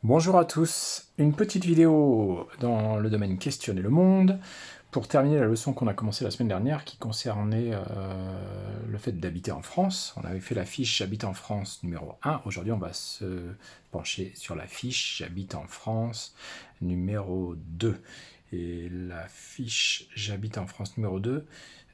Bonjour à tous, une petite vidéo dans le domaine Questionner le monde pour terminer la leçon qu'on a commencée la semaine dernière qui concernait le fait d'habiter en France. On avait fait la fiche J'habite en France numéro 1, aujourd'hui on va se pencher sur la fiche J'habite en France numéro 2. Et la fiche J'habite en France numéro 2,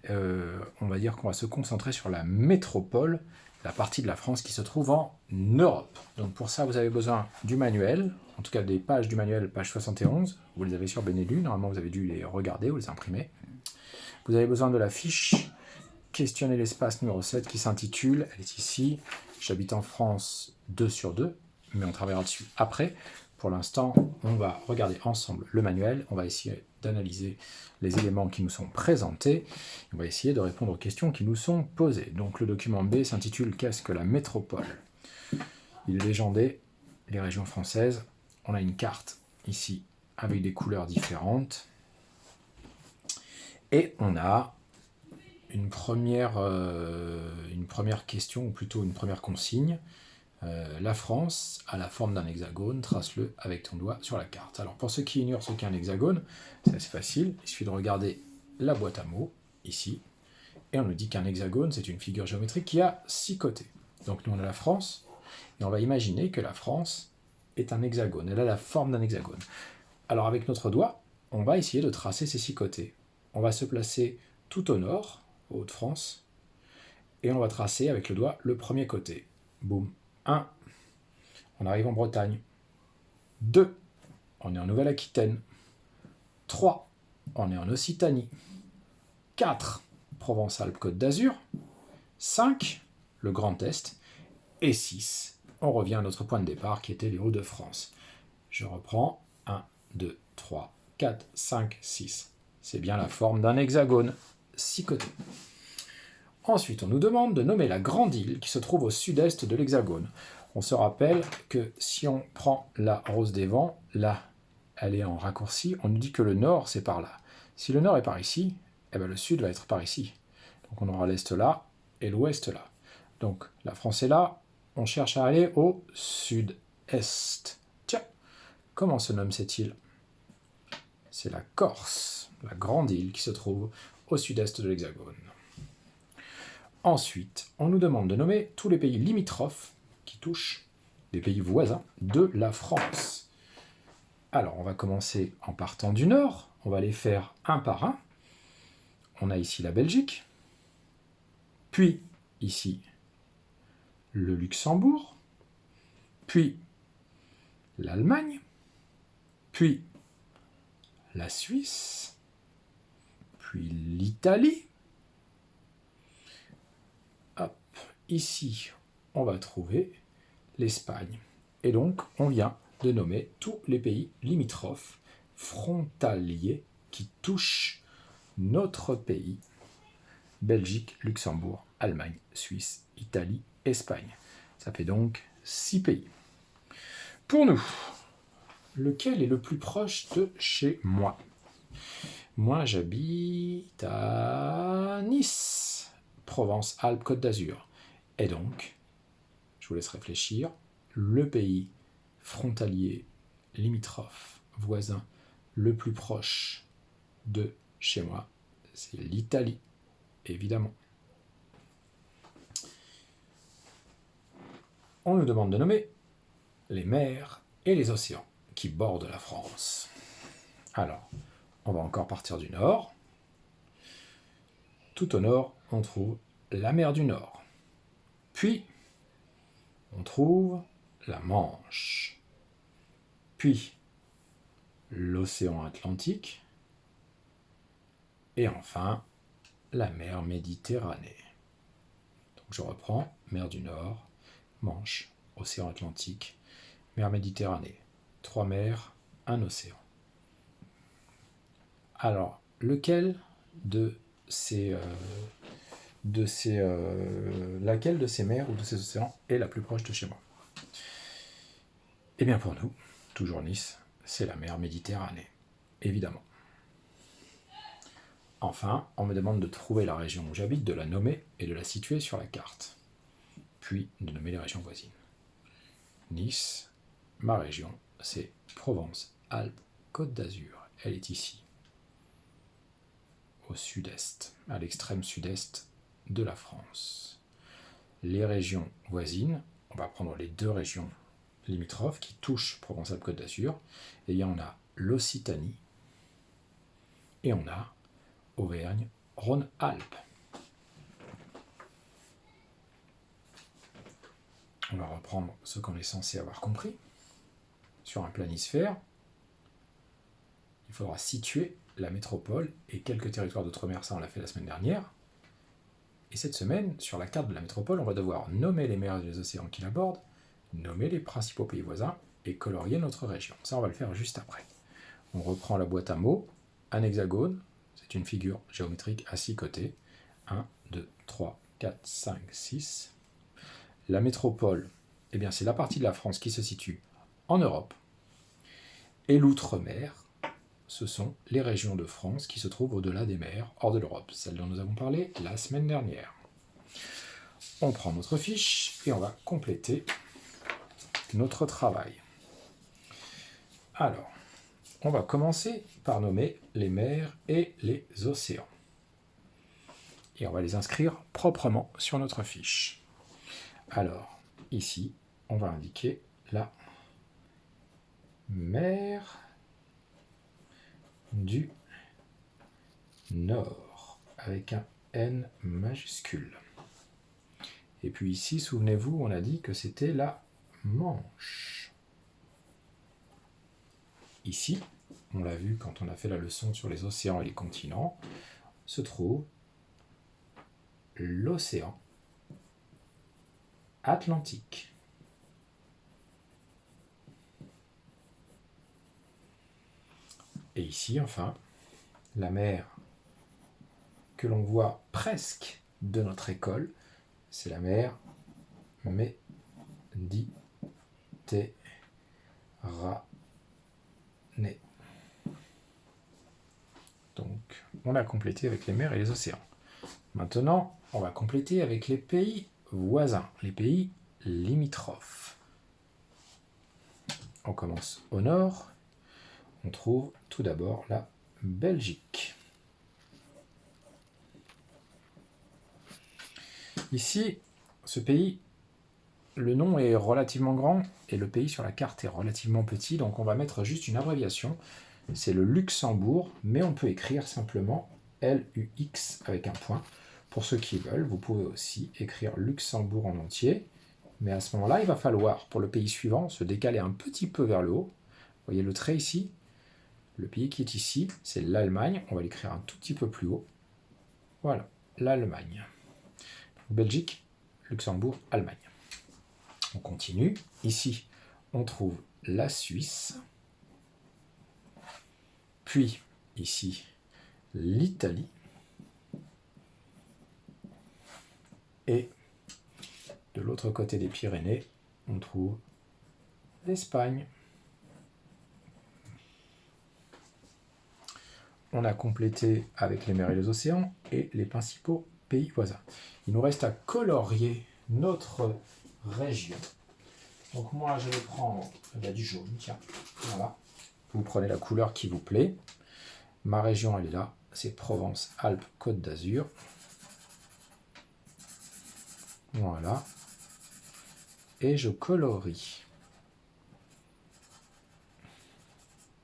on va dire qu'on va se concentrer sur la métropole, la partie de la France qui se trouve en Europe. Donc pour ça, vous avez besoin du manuel, en tout cas des pages du manuel, page 71. Vous les avez sur Benelu, normalement vous avez dû les regarder ou les imprimer. Vous avez besoin de la fiche Questionner l'espace numéro 7 qui s'intitule, elle est ici, J'habite en France 2 sur 2, mais on travaillera dessus après. Pour l'instant, on va regarder ensemble le manuel, on va essayer d'analyser les éléments qui nous sont présentés, on va essayer de répondre aux questions qui nous sont posées. Donc le document B s'intitule « Qu'est-ce que la métropole ?» Il est légendé, les régions françaises. On a une carte ici avec des couleurs différentes. Et on a une première question, ou plutôt une première consigne. La France a la forme d'un hexagone, trace-le avec ton doigt sur la carte. Alors pour ceux qui ignorent ce qu'est un hexagone, c'est assez facile, il suffit de regarder la boîte à mots, ici, et on nous dit qu'un hexagone, c'est une figure géométrique qui a 6 côtés. Donc nous on a la France, et on va imaginer que la France est un hexagone, elle a la forme d'un hexagone. Alors avec notre doigt, on va essayer de tracer ces 6 côtés. On va se placer tout au nord, au Hauts-de-France, et on va tracer avec le doigt le premier côté. Boum. 1, on arrive en Bretagne. 2, on est en Nouvelle-Aquitaine. 3, on est en Occitanie. 4, Provence-Alpes-Côte d'Azur. 5, le Grand Est. Et 6, on revient à notre point de départ qui était les Hauts-de-France. Je reprends. 1, 2, 3, 4, 5, 6. C'est bien la forme d'un hexagone. 6 côtés. Ensuite, on nous demande de nommer la grande île qui se trouve au sud-est de l'hexagone. On se rappelle que si on prend la rose des vents, là, elle est en raccourci, on nous dit que le nord, c'est par là. Si le nord est par ici, eh bien le sud va être par ici. Donc on aura l'est là et l'ouest là. Donc la France est là, on cherche à aller au sud-est. Tiens, comment se nomme cette île? C'est la Corse, la grande île qui se trouve au sud-est de l'hexagone. Ensuite, on nous demande de nommer tous les pays limitrophes qui touchent les pays voisins de la France. Alors, on va commencer en partant du nord. On va les faire un par un. On a ici la Belgique, puis ici le Luxembourg, puis l'Allemagne, puis la Suisse, puis l'Italie. Hop, ici, on va trouver l'Espagne. Et donc, on vient de nommer tous les pays limitrophes, frontaliers, qui touchent notre pays, Belgique, Luxembourg, Allemagne, Suisse, Italie, Espagne. Ça fait donc 6 pays. Pour nous, lequel est le plus proche de chez moi? Moi, j'habite à Nice, Provence-Alpes-Côte d'Azur. Et donc, je vous laisse réfléchir, le pays frontalier, limitrophe, voisin, le plus proche de chez moi, c'est l'Italie, évidemment. On nous demande de nommer les mers et les océans qui bordent la France. Alors, on va encore partir du nord. Tout au nord, on trouve la mer du Nord. Puis, on trouve la Manche. Puis, l'océan Atlantique. Et enfin, la mer Méditerranée. Donc je reprends, mer du Nord, Manche, océan Atlantique, mer Méditerranée. 3 mers, un océan. Alors, laquelle de ces mers ou de ces océans est la plus proche de chez moi? Eh bien pour nous, toujours Nice, c'est la mer Méditerranée, évidemment. Enfin, on me demande de trouver la région où j'habite, de la nommer et de la situer sur la carte. Puis de nommer les régions voisines. Nice, ma région, c'est Provence, Alpes, Côte d'Azur. Elle est ici, au sud-est, à l'extrême sud-est de la France. Les régions voisines, on va prendre les deux régions limitrophes qui touchent Provence-Alpes-Côte d'Azur, et il y en a l'Occitanie et on a Auvergne-Rhône-Alpes. On va reprendre ce qu'on est censé avoir compris. Sur un planisphère, il faudra situer la métropole et quelques territoires d'outre-mer, ça on l'a fait la semaine dernière. Et cette semaine, sur la carte de la métropole, on va devoir nommer les mers et les océans qui la bordent, nommer les principaux pays voisins et colorier notre région. Ça, on va le faire juste après. On reprend la boîte à mots. Un hexagone, c'est une figure géométrique à 6 côtés. 1, 2, 3, 4, 5, 6. La métropole, eh bien, c'est la partie de la France qui se situe en Europe. Et l'outre-mer, ce sont les régions de France qui se trouvent au-delà des mers, hors de l'Europe, celles dont nous avons parlé la semaine dernière. On prend notre fiche et on va compléter notre travail. Alors, on va commencer par nommer les mers et les océans. Et on va les inscrire proprement sur notre fiche. Alors, ici, on va indiquer la mer du Nord, avec un N majuscule. Et puis ici, souvenez-vous, on a dit que c'était la Manche. Ici, on l'a vu quand on a fait la leçon sur les océans et les continents, se trouve l'océan Atlantique. Et ici, enfin, la mer que l'on voit presque de notre école, c'est la mer Méditerranée. Donc, on a complété avec les mers et les océans. Maintenant, on va compléter avec les pays voisins, les pays limitrophes. On commence au nord. On trouve tout d'abord la Belgique. Ici, ce pays, le nom est relativement grand et le pays sur la carte est relativement petit, donc on va mettre juste une abréviation. C'est le Luxembourg, mais on peut écrire simplement LUX avec un point. Pour ceux qui veulent, vous pouvez aussi écrire Luxembourg en entier, mais à ce moment-là, il va falloir, pour le pays suivant, se décaler un petit peu vers le haut. Vous voyez le trait ici? Le pays qui est ici, c'est l'Allemagne. On va l'écrire un tout petit peu plus haut. Voilà, l'Allemagne. Belgique, Luxembourg, Allemagne. On continue. Ici, on trouve la Suisse. Puis, ici, l'Italie. Et de l'autre côté des Pyrénées, on trouve l'Espagne. On a complété avec les mers et les océans et les principaux pays voisins. Il nous reste à colorier notre région. Donc moi, je vais prendre du jaune, tiens, voilà. Vous prenez la couleur qui vous plaît. Ma région, elle est là, c'est Provence-Alpes-Côte d'Azur. Voilà. Et je colorie.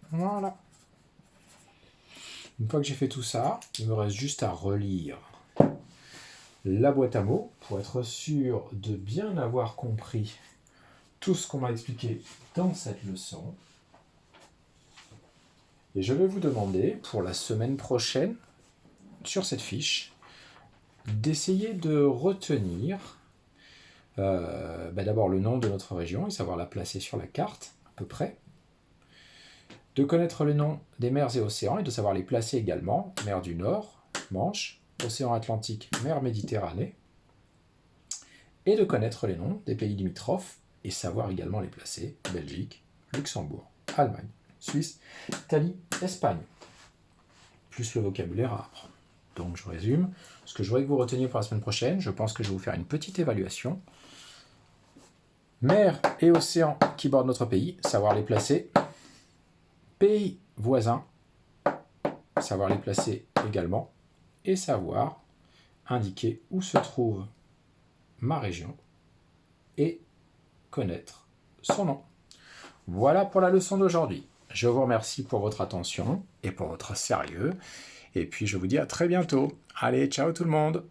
Voilà. Une fois que j'ai fait tout ça, il me reste juste à relire la boîte à mots pour être sûr de bien avoir compris tout ce qu'on m'a expliqué dans cette leçon. Et je vais vous demander, pour la semaine prochaine, sur cette fiche, d'essayer de retenir d'abord le nom de notre région et savoir la placer sur la carte, à peu près. De connaître le nom des mers et océans et de savoir les placer également. Mer du Nord, Manche, Océan Atlantique, mer Méditerranée. Et de connaître les noms des pays limitrophes et savoir également les placer. Belgique, Luxembourg, Allemagne, Suisse, Italie, Espagne. Plus le vocabulaire à apprendre. Donc je résume. Ce que je voudrais que vous reteniez pour la semaine prochaine, je pense que je vais vous faire une petite évaluation. Mer et océans qui bordent notre pays, savoir les placer. Pays voisins, savoir les placer également. Et savoir indiquer où se trouve ma région et connaître son nom. Voilà pour la leçon d'aujourd'hui. Je vous remercie pour votre attention et pour votre sérieux. Et puis je vous dis à très bientôt. Allez, ciao tout le monde!